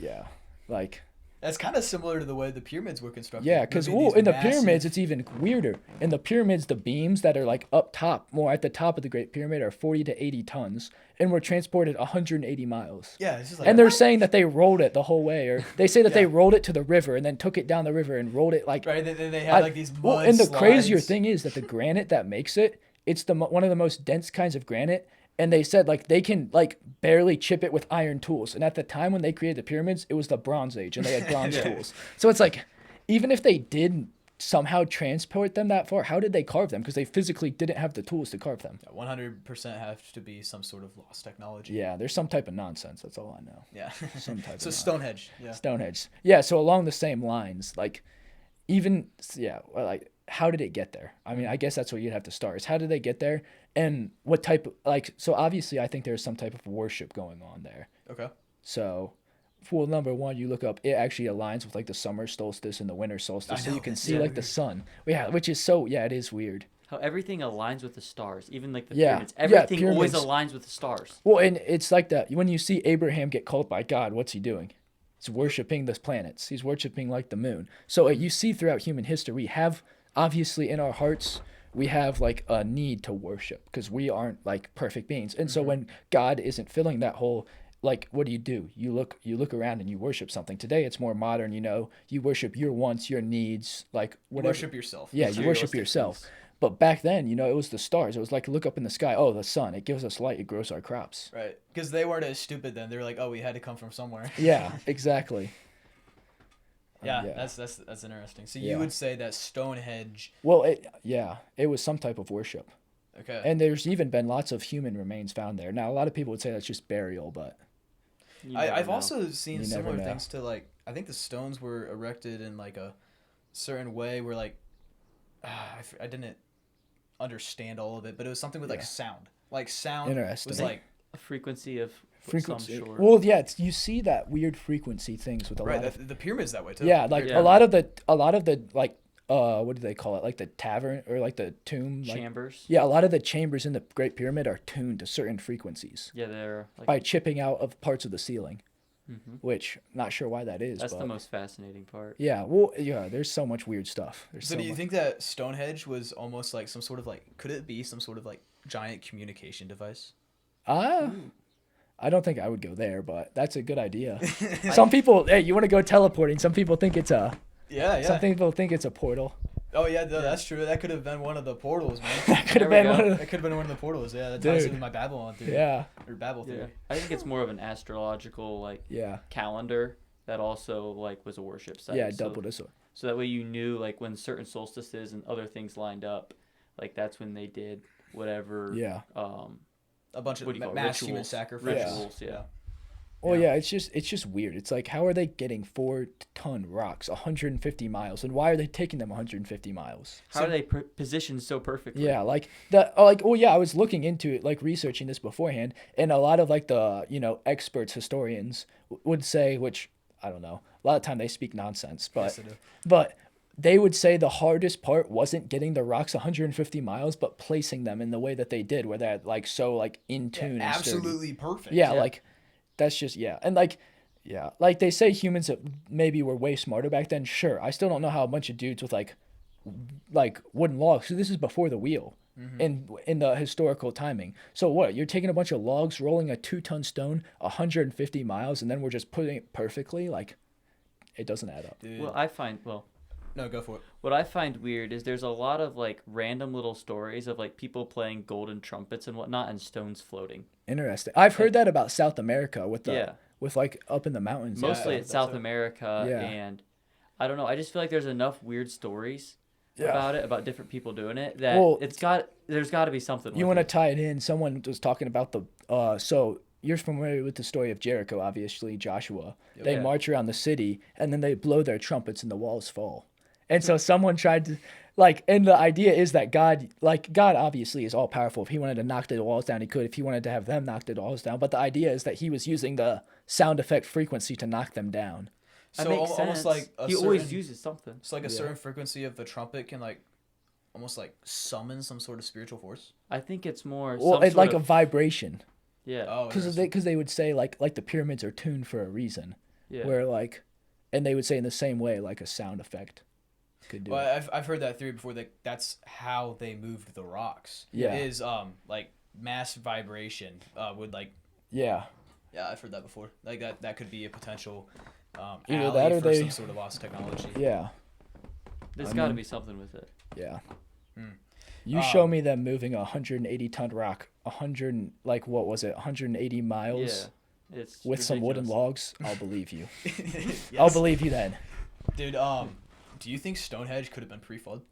Yeah. Like, That's kind of similar to the way the pyramids were constructed. yeah, because Maybe these in the massive- pyramids, it's even weirder. In the pyramids, the beams that are like up top, more at the top of the Great Pyramid, are 40 to 80 tons and were transported 180 miles. Yeah, it's just like And they're saying that they rolled it the whole way, or they say that they Yeah. rolled it to the river and then took it down the river and rolled it like. right. They had like these mud and the crazier slides. thing is that the granite that makes it, it's one of the most dense kinds of granite. And they said like they can like barely chip it with iron tools. And at the time when they created the pyramids, it was the Bronze Age, and they had bronze tools. So it's like, even if they did somehow transport them that far, how did they carve them? Because they physically didn't have the tools to carve them. 100% have to be some sort of lost technology. Yeah, there's some type of nonsense. That's all I know. Yeah. Some type So of Stonehenge. Yeah. Stonehenge. Yeah, so along the same lines, like, even, yeah, well, like, how did it get there? I mean, I guess that's where you'd have to start, is how did they get there? And what type of, like, so obviously I think there's some type of worship going on there. Okay. So, well, number one, you look up, it actually aligns with, like, the summer solstice and the winter solstice, I so know, you can it's see, so like, the weird. sun. Yeah, which is so, yeah, it is weird. how everything aligns with the stars, even like the Yeah. pyramids. Yeah, Everything always pyramids. aligns with the stars. Well, and it's like that when you see Abraham get called by God, what's he doing? He's worshiping the planets. He's worshiping like the moon. So you see throughout human history, we have obviously in our hearts, we have like a need to worship because we aren't like perfect beings. And so when God isn't filling that hole, like what do? You look around and you worship something. Today it's more modern, you worship your wants, your needs, like whatever. Worship yourself. Yeah, you worship Materialistic yourself. things. But back then, it was the stars. It was like look up in the sky. Oh, the sun. It gives us light. It grows our crops. Right. Because they weren't as stupid then. They were like, oh, we had to come from somewhere. Yeah, exactly. Yeah, yeah. that's interesting. So Yeah. you would say that Stonehenge. Well, it was some type of worship. Okay. And there's even been lots of human remains found there. Now, a lot of people would say that's just burial, but You never I've know. also seen You never similar know. things to like I think the stones were erected in like a certain way where like I didn't understand all of it, but it was something with like Yeah. sound. Like sound Interesting. was like a frequency of frequency. some sort. Well, yeah, you see that weird frequency things with a right. lot of The pyramids that way too. yeah, like Yeah. a lot of the like what do they call it? Like the tavern or like the tomb. Like, chambers. yeah, a lot of the chambers in the Great Pyramid are tuned to certain frequencies Yeah, they're like by chipping out of parts of the ceiling, mhm. which not sure why that is. That's but, the most fascinating part. Yeah, well, yeah. There's so much weird stuff. There's So so do you much. think that Stonehenge was almost like some sort of like could it be some sort of like giant communication device? I don't think I would go there, but that's a good idea. Some people, hey, you want to go teleporting? Some people think it's a. Yeah, Some people think it's a portal. Oh yeah, that's true. That could have been one of the portals, man. That could have There we been go. one of That could have been one of the portals. Yeah, that ties Dude. into my Babylon the. theory. Yeah, Or Babel theory. Yeah, I think it's more of an astrological like yeah, calendar that also like was a worship site. yeah. so, Doubled as. so that way you knew like when certain solstices and other things lined up, like that's when they did whatever. Yeah. A bunch of What do you call it? mass human Rituals. sacrifices. Rituals, yeah. Well, Yeah. yeah. It's just weird. It's like how are they getting 4-ton rocks 150 miles, and why are they taking them 150 miles? How are they positioned so perfectly? Yeah, like yeah, I was looking into it, like researching this beforehand, and a lot of like the experts, historians would say, which I don't know, a lot of time they speak nonsense, but Yes, I do. but they would say the hardest part wasn't getting the rocks 150 miles, but placing them in the way that they did, where they're like so like in tune. and sturdy. Absolutely perfect. Yeah, Yeah. like that's just and like yeah, like they say humans maybe were way smarter back then. Sure, I still don't know how a bunch of dudes with like wooden logs. So this is before the wheel. In the historical timing. So what? You're taking a bunch of logs, rolling a 2-ton stone 150 miles, and then we're just putting it perfectly? Like, it doesn't add up. Dude. Well, No, go for it. what I find weird is there's a lot of like random little stories of like people playing golden trumpets and whatnot and stones floating. Interesting. I've heard that about South America with the Yeah. with like up in the mountains. Mostly Yeah, it's that's South it. America Yeah. and I don't know. I just feel like there's enough weird stories Yeah. about it, about different people doing it that Well, there's got to be something. You with want to it. tie it in? Someone was talking about the so you're familiar with the story of Jericho, obviously, Joshua. They Yeah. march around the city and then they blow their trumpets and the walls fall. And so someone tried to and the idea is that God obviously is all powerful. If he wanted to knock the walls down, he could. If he wanted to have them knock the walls down, but the idea is that he was using the sound effect frequency to knock them down. That So makes almost sense. like He always uses something. It's like a Yeah. certain frequency of the trumpet can like almost like summon some sort of spiritual force. I think it's more Well, some it's sort like a of, vibration. yeah. Oh, Because interesting. they would say like the pyramids are tuned for a reason. Yeah. Where and they would say in the same way like a sound effect could do it. Well, I've heard that theory before. That that's how they moved the rocks. Yeah. Is like mass vibration would like. Yeah. Yeah, I've heard that before. Like that could be a potential Either alley that or for they- some sort of lost technology. Yeah. There's I got to mean- be something with it. Yeah. Hmm. You show me them moving a 180-ton rock, 100 like what was it, 180 miles Yeah. It's with some wooden ridiculous. logs. I'll believe you. Yes. I'll believe you then. Dude, do you think Stonehenge could have been pre-flood?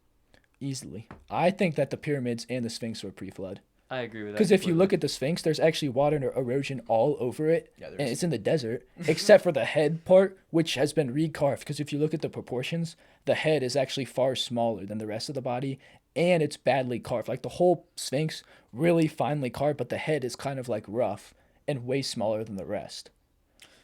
Easily. I think that the pyramids and the Sphinx were pre-flood. I agree with that. Because if you completely. look at the Sphinx, there's actually water and erosion all over it, Yeah, and there's. it's in the desert, except for the head part, which has been recarved. Because if you look at the proportions, the head is actually far smaller than the rest of the body, and it's badly carved. Like the whole Sphinx, really finely carved, but the head is kind of like rough and way smaller than the rest.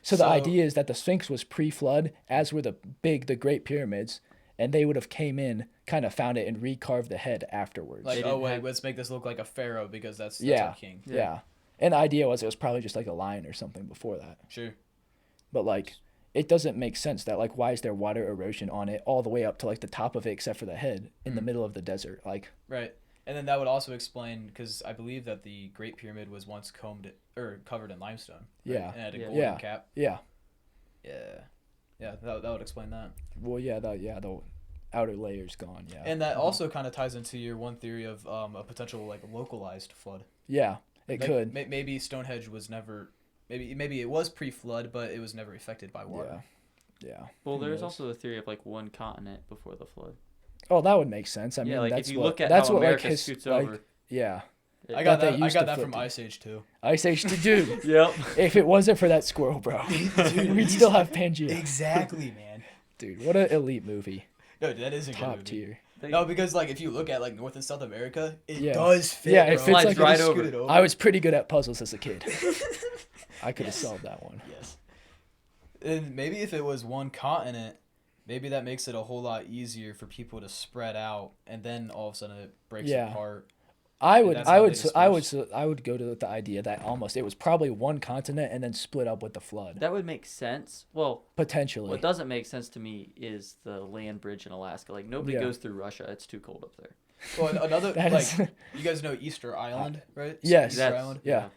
So the So- idea is that the Sphinx was pre-flood, as were the Great Pyramids, and they would have came in, kind of found it, and recarved the head afterwards. Like, They oh didn't wait, have- let's make this look like a pharaoh because that's Yeah. our king. Yeah. And the idea was it was probably just like a lion or something before that. Sure. But like, it doesn't make sense that like, why is there water erosion on it all the way up to like the top of it except for the head in the middle of the desert? Like, Right. And then that would also explain, because I believe that the Great Pyramid was once covered in limestone. Right? Yeah. And had a Yeah. golden Yeah. cap. yeah. Yeah, that would explain that. Well, the outer layer's gone. Yeah. And that also kind of ties into your one theory of a potential like localized flood. Yeah, it Like, could. Maybe Stonehenge was never. Maybe it was pre-flood, but it was never affected by water. Yeah. Well, Who there's knows? also the theory of like one continent before the flood. Oh, that would make sense. I mean, Yeah, like that's if you what, look at that's how what America like scoots like, over. yeah. I got they that. I used got to that flip from through. Ice Age too. Ice Age, dude. Yep. If it wasn't for that squirrel, bro, we'd still have Pangea. Exactly, man. Dude, what an elite movie. No, that is a good Top movie. tier. No, because like if you look at like North and South America, it Yeah. does fit. Yeah, it bro. fits like Slides right Just over. scoot it I was pretty good at puzzles as a kid. I could have Yes. solved that one. Yes. And maybe if it was one continent, maybe that makes it a whole lot easier for people to spread out, and then all of a sudden it breaks Yeah. apart. I would, that's I how would, they I would go to the idea that almost it was probably one continent and then split up with the flood, That would make sense. Well, potentially. what doesn't make sense to me is the land bridge in Alaska. Like nobody Yeah. goes through Russia. It's too cold up there. Well, another That like is- you guys know Easter Island, right? Yes. Easter Island. Yeah.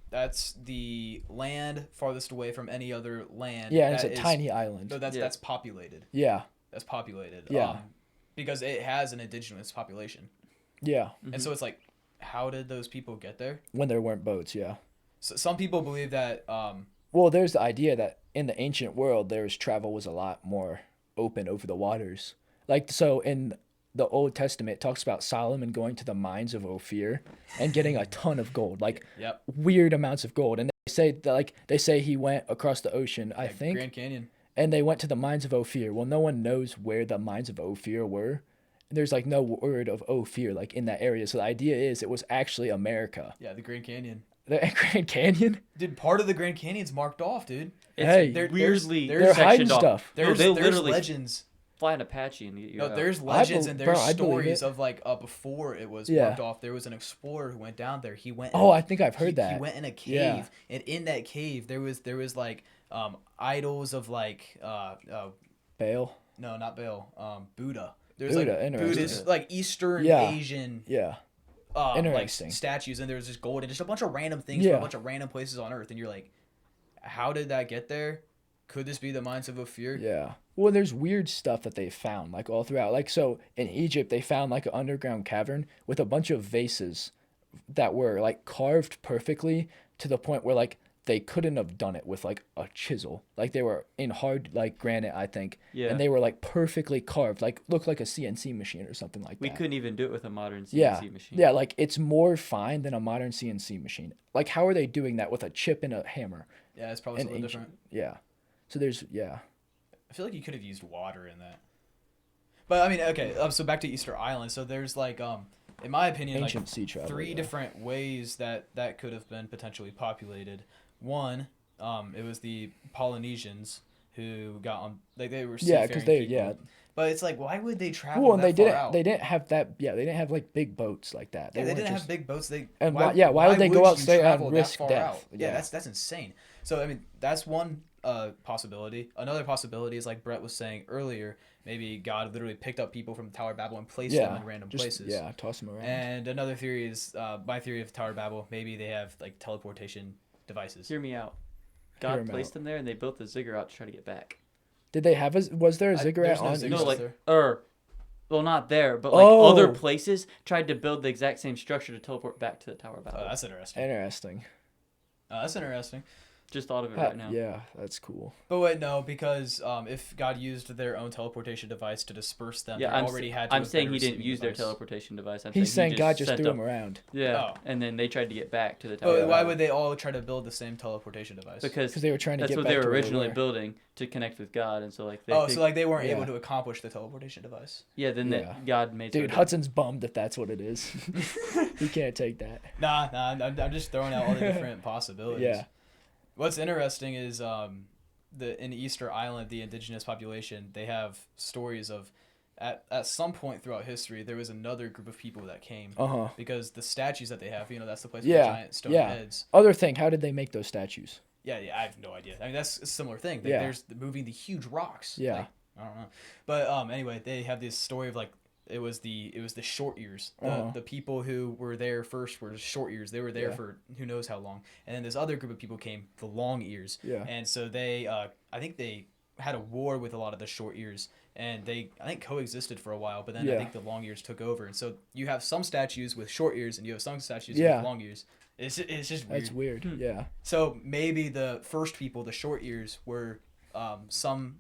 That's the land farthest away from any other land. Yeah, and it's that a is- tiny island. No, Yeah. that's populated. Yeah, That's populated. Yeah. Because it has an indigenous population, yeah. and so it's like, how did those people get there? When there weren't boats, yeah. So some people believe that. Well, there's the idea that in the ancient world, travel was a lot more open over the waters. Like, so in the Old Testament, it talks about Solomon going to the mines of Ophir and getting a ton of gold, like Yep. weird amounts of gold. And they say he went across the ocean, I Like think, Grand Canyon. and they went to the mines of Ophir. Well, no one knows where the mines of Ophir were. There's like no word of Ophir like in that area. So the idea is it was actually America. Yeah, the Grand Canyon. The Grand Canyon? Dude, part of the Grand Canyon's marked off, dude. It's Hey. weirdly They're They're hiding sectioned off. stuff. No, There's they'll there's literally legends. fly an Apache and get you No, out. there's legends and there's I believe stories it. of like before it was Yeah. marked off. There was an explorer who went down there. He went. Oh, I think I've heard he that. went in a cave, Yeah. and in that cave there was like idols of like Baal? no, not Baal, Buddha. There's Buddha, like interesting. Buddhist, like Eastern Yeah. Asian Yeah. like Interesting. statues, and there's just gold and just a bunch of random things Yeah. from a bunch of random places on Earth, and you're like, how did that get there? Could this be the mines of Ophir? Yeah. Well, there's weird stuff that they found, like all throughout. Like, so in Egypt, they found like an underground cavern with a bunch of vases that were like carved perfectly to the point where like they couldn't have done it with like a chisel. Like they were in hard like granite, I think. Yeah. And they were like perfectly carved, like looked like a CNC machine or something like We that. couldn't even do it with a modern CNC Yeah. machine. Yeah, like it's more fine than a modern CNC machine. Like how are they doing that with a chip and a hammer? Yeah, it's probably And something ancient. different. Yeah. So there's yeah. I feel like you could have used water in that. But I mean, okay. So back to Easter Island. So there's like, in my opinion, Ancient like sea travel. three yeah. different ways that could have been potentially populated. One, it was the Polynesians who got on, like they were Yeah, 'cause they- people. yeah. But it's like, why would they travel Well, and that they far didn't. out? They didn't have that. Yeah, they didn't have like big boats like that. Yeah, they weren't didn't just- have big boats. And why would they go out you stay and travel that risk far death? out? Yeah, Yeah. that's insane. So I mean, that's one possibility. Another possibility is like Brett was saying earlier. Maybe God literally picked up people from the Tower of Babel and placed them Yeah, in random just places. yeah, toss them around. And another theory is my theory of Tower of Babel. Maybe they have like teleportation devices. Hear me out. Hear God 'em placed out. them there, and they built the ziggurat to try to get back. Did they have a? Was there a I- ziggurat there's no on? ziggurat. No, Is like there? well, not there, but like Oh. other places tried to build the exact same structure to teleport back to the Tower of Babel. Oh, that's interesting. Interesting. That's interesting. Just thought of it right now. Yeah, that's cool. But wait, no, because if God used their own teleportation device to disperse them, Yeah, they already had to I'm have saying been he didn't receiving use their device. teleportation device. I'm He's saying he God just sent threw them around Yeah, Oh. and then they tried to get back to the Tower But of why Babel. would they all try to build the same teleportation device? Because because they were trying to that's get what back they were to where originally were. building to connect with God, and so like they so like they weren't Yeah. able to accomplish the teleportation device. yeah, then Yeah. God made Dude, sure Hudson's bummed if that's what it is. He can't take that. Nah, I'm just throwing out all the different possibilities. Yeah. What's interesting is in Easter Island, the indigenous population, they have stories of at some point throughout history there was another group of people that came because the statues that they have, that's the place with the giant stone heads. Other thing, how did they make those statues? Yeah, I have no idea. I mean, that's a similar thing. There's moving the huge rocks. Yeah. Like, I don't know. But anyway, they have this story of like it was the short ears. The people who were there first were short ears. They were there for who knows how long. And then this other group of people came, the long ears. Yeah. And so they I think they had a war with a lot of the short ears, and they I think coexisted for a while, but then I think the long ears took over. And so you have some statues with short ears and you have some statues with long ears. It's just weird. That's weird. Yeah. So maybe the first people, the short ears, were some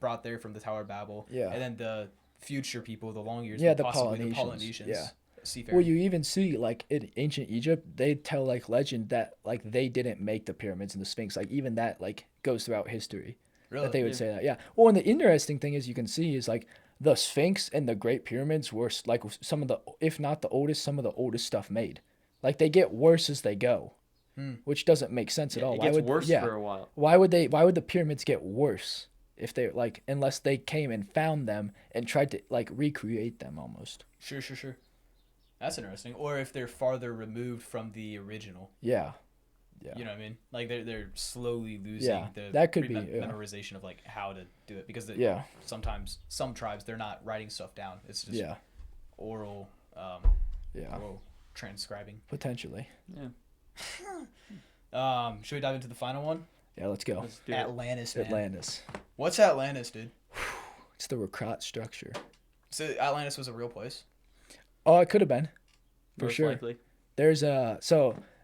brought there from the Tower of Babel. Yeah. And then the future people, the long ears, Yeah, were the possibly the Polynesians. Yeah. Seafaring. Well, you even see like in ancient Egypt, they tell like legend that like they didn't make the pyramids and the Sphinx. Like even that like goes throughout history. Really? That they would say that. Yeah. Well, and the interesting thing is you can see is like the Sphinx and the Great Pyramids were like some of the, if not the oldest, some of the oldest stuff made. Like they get worse as they go, which doesn't make sense at all. It gets worse for a while. Why would the pyramids get worse if they like, unless they came and found them and tried to like recreate them almost? Sure. That's interesting. Or if they're farther removed from the original. Yeah. Yeah. You know what I mean? Like they're slowly losing the that could be memorization of like how to do it, because sometimes some tribes they're not writing stuff down. It's just oral oral transcribing. Potentially. Yeah. Should we dive into the final one? Yeah, let's go. Let's do it. Atlantis, man. Atlantis. What's Atlantis, dude? It's the Rakrat structure. So Atlantis was a real place? Oh, it could have been. For Most sure. likely. There's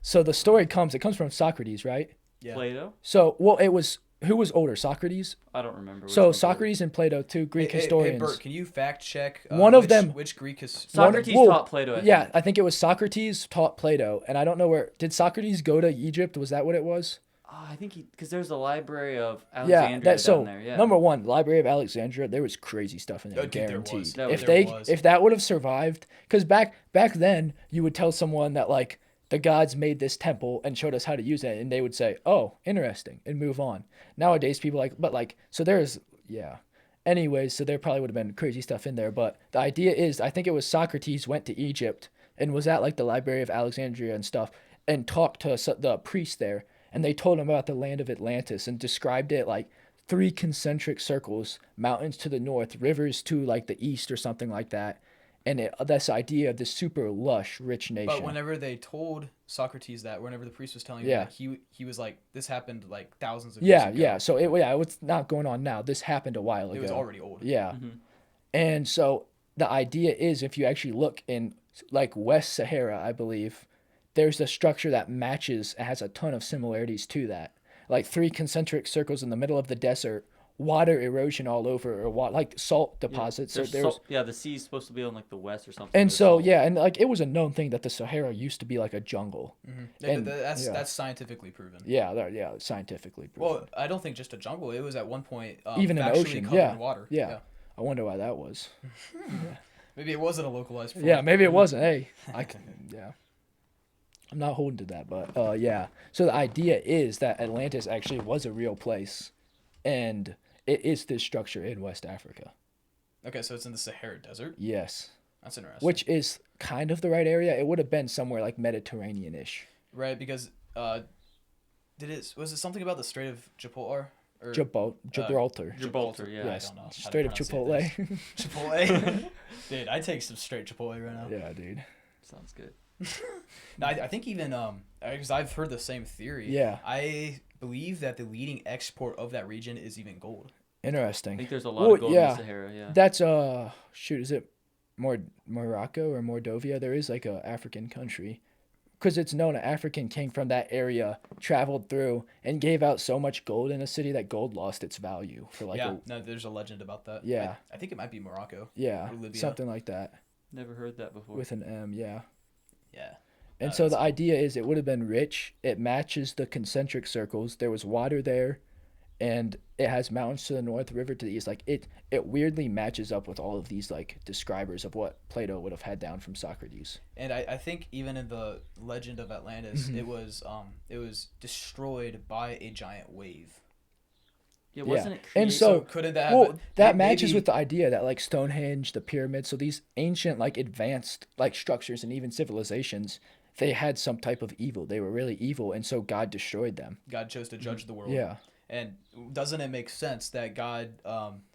so the story it comes from Socrates, right? Yeah. Plato? So, it was, who was older, Socrates? I don't remember. So Socrates and Plato, two Greek historians. Hey, Bert, can you fact check one of them? Which Greek is Socrates taught Plato. I think it was Socrates taught Plato, and I don't know where. Did Socrates go to Egypt? Was that what it was? I think because there's a library of Alexandria down there. Yeah. Number one, Library of Alexandria. There was crazy stuff in there, Oh, dude, guaranteed. there If was. if that would have survived, because back then you would tell someone that like the gods made this temple and showed us how to use it, and they would say, "Oh, interesting," and move on. Nowadays, people so there's Anyways, so there probably would have been crazy stuff in there, but the idea is, I think it was Socrates went to Egypt and was at like the Library of Alexandria and stuff, and talked to the priest there, and they told him about the land of Atlantis and described it like 3 concentric circles, mountains to the north, rivers to like the east or something like that. And this idea of this super lush, rich nation. But whenever they told Socrates that, whenever the priest was telling him that, he was like, this happened like thousands of years ago. Yeah. So it's not going on now. This happened a while ago. It was already old. Yeah. Mm-hmm. And so the idea is, if you actually look in like West Sahara, I believe, there's a structure that matches, it has a ton of similarities to that. Like 3 concentric circles in the middle of the desert, water erosion all over, or like salt deposits. Yeah, so the sea's supposed to be on like the west or something. And so and like it was a known thing that the Sahara used to be like a jungle. Mm-hmm. And that's scientifically proven. Yeah, scientifically proven. Well, I don't think just a jungle. It was at one point even an ocean, covered in water. Yeah. I wonder why that was. Maybe it wasn't a localized form. Yeah, maybe it wasn't. Hey, I'm not holding to that, but So the idea is that Atlantis actually was a real place, and it is this structure in West Africa. Okay, so it's in the Sahara Desert? Yes. That's interesting. Which is kind of the right area. It would have been somewhere like Mediterranean-ish. Right, because was it something about the Strait of Gibraltar? Or, Gibraltar. Gibraltar, yeah. Yes. I don't know. Strait of Chipotle. Chipotle? Dude, I'd take some straight Chipotle right now. Yeah, dude. Sounds good. No, I think even because I've heard the same theory. Yeah. I believe that the leading export of that region is even gold. Interesting. I think there's a lot of gold in the Sahara, yeah. That's is it Morocco or Mordovia? There is like a African country, because it's known an African king from that area traveled through and gave out so much gold in a city that gold lost its value for like there's a legend about that. Yeah. I think it might be Morocco. Yeah, or Libya. something like that. Never heard that before. With an M, yeah. Yeah. And so the idea is it would have been rich. It matches the concentric circles. There was water there, and it has mountains to the north, river to the east. Like it weirdly matches up with all of these like describers of what Plato would have had down from Socrates. And I think even in the legend of Atlantis, it was destroyed by a giant wave. Yeah, wasn't it And created? so, couldn't that well, happen? that matches Maybe- with the idea that like Stonehenge, the pyramids, so these ancient like advanced like structures and even civilizations, they had some type of evil. They were really evil, and so God destroyed them. God chose to judge the world. Yeah. And doesn't it make sense that God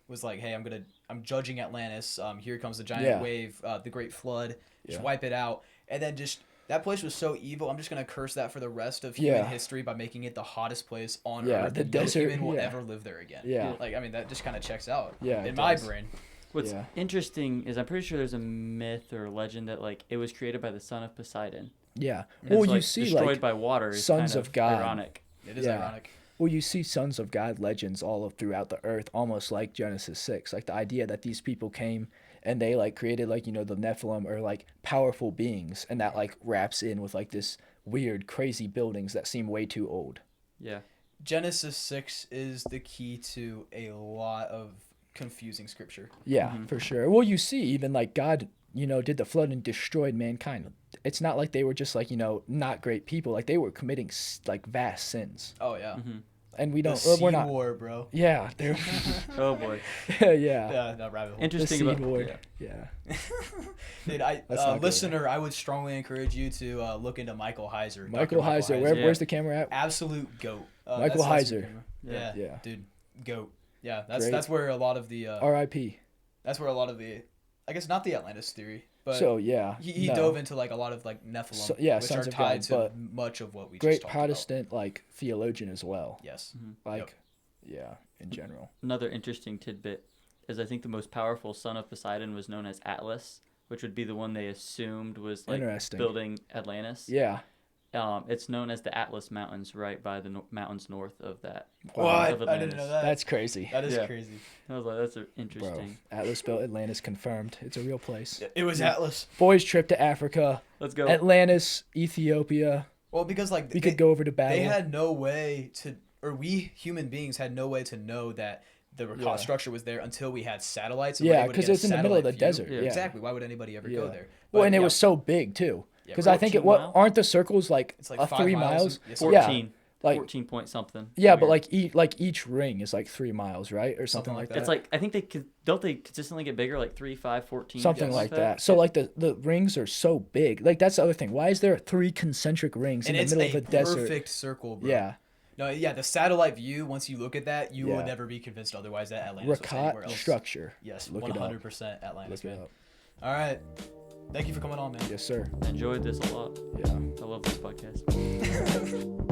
was like, hey, I'm judging Atlantis. Here comes the giant Yeah. wave, the great flood, just Yeah. wipe it out, and then just that place was so evil. I'm just gonna curse that for the rest of human Yeah. history by making it the hottest place on Yeah, earth. the and desert, no human will yeah. ever live there again. Yeah. Like I mean, that just kind of checks out. Yeah, In it my does. brain. What's Yeah. interesting is I'm pretty sure there's a myth or legend that like it was created by the son of Poseidon. Yeah. And Well, it's, you like, see destroyed like by water. Is sons kind of God. Ironic. It is Yeah. ironic. well, you see sons of God legends all of throughout the earth, almost like Genesis 6. Like the idea that these people came and they like created like, you know, the Nephilim or like powerful beings, and that like wraps in with like this weird, crazy buildings that seem way too old. Yeah. Genesis 6 is the key to a lot of confusing scripture. Yeah, for sure. Well, you see, even like God, you know, did the flood and destroyed mankind. It's not like they were just like, you know, not great people. Like they were committing like vast sins, Oh yeah. and we The don't. seed We're not. war, bro. Yeah, they're. Oh boy. yeah. Yeah, that rabbit hole. The Interesting seed about war. yeah. Yeah. Dude, That's not good. listener, I would strongly encourage you to look into Michael Heiser. Michael Dr. Heiser. Yeah. Where's the camera at? Absolute goat. Michael that's Heiser. your camera. Yeah, Yeah. dude, goat. Yeah, that's Great. that's where a lot of the R.I.P. that's where a lot of the, I guess not the Atlantis theory, but So yeah, he no. dove into like a lot of like Nephilim, So- yeah, which sons are of tied God, to but much of what we great just talked Protestant like theologian as well. about. Yes. Like, yeah, in general. Another interesting tidbit is I think the most powerful son of Poseidon was known as Atlas, which would be the one they assumed was like Interesting. building Atlantis. Yeah. It's known as the Atlas Mountains, right by the mountains north of that. What? Of I didn't know that. That's crazy. That is Yeah. crazy. I was like, that's Bro, interesting. Atlas built Atlantis confirmed. It's a real place. It was Atlas. Boys trip to Africa. Let's go. Atlantis, Ethiopia. Well, because like We could go over to Babel. they had no way to, or we human beings had no way to know that the Yeah. structure was there until we had satellites. And Yeah, we're able to 'cause get a it's in the middle of satellite the view. desert, yeah. Exactly. Why would anybody ever go Yeah. there? Well, But, and it yeah, was so big too. Yeah, Because I think 14 what miles? aren't the circles like, It's like 5 3 miles. miles? Yes, 14. Like 14 point something. yeah, but Weird. like each ring is like 3 miles, right, or something like that. It's like I think don't they consistently get bigger, like 3, 5, 14. Something Yes. like that. So like the rings are so big. Like that's the other thing. Why is there 3 concentric rings and in it's the a middle of a desert? perfect circle, bro. Yeah. No, yeah, the satellite view. Once you look at that, you will Yeah. never be convinced otherwise that Atlantis was anywhere Rakat else. structure. Yes, Look it up. 100% Atlantis, Look it man. up. All right, thank you for coming on, man. Yes, sir. I enjoyed this a lot. Yeah. I love this podcast.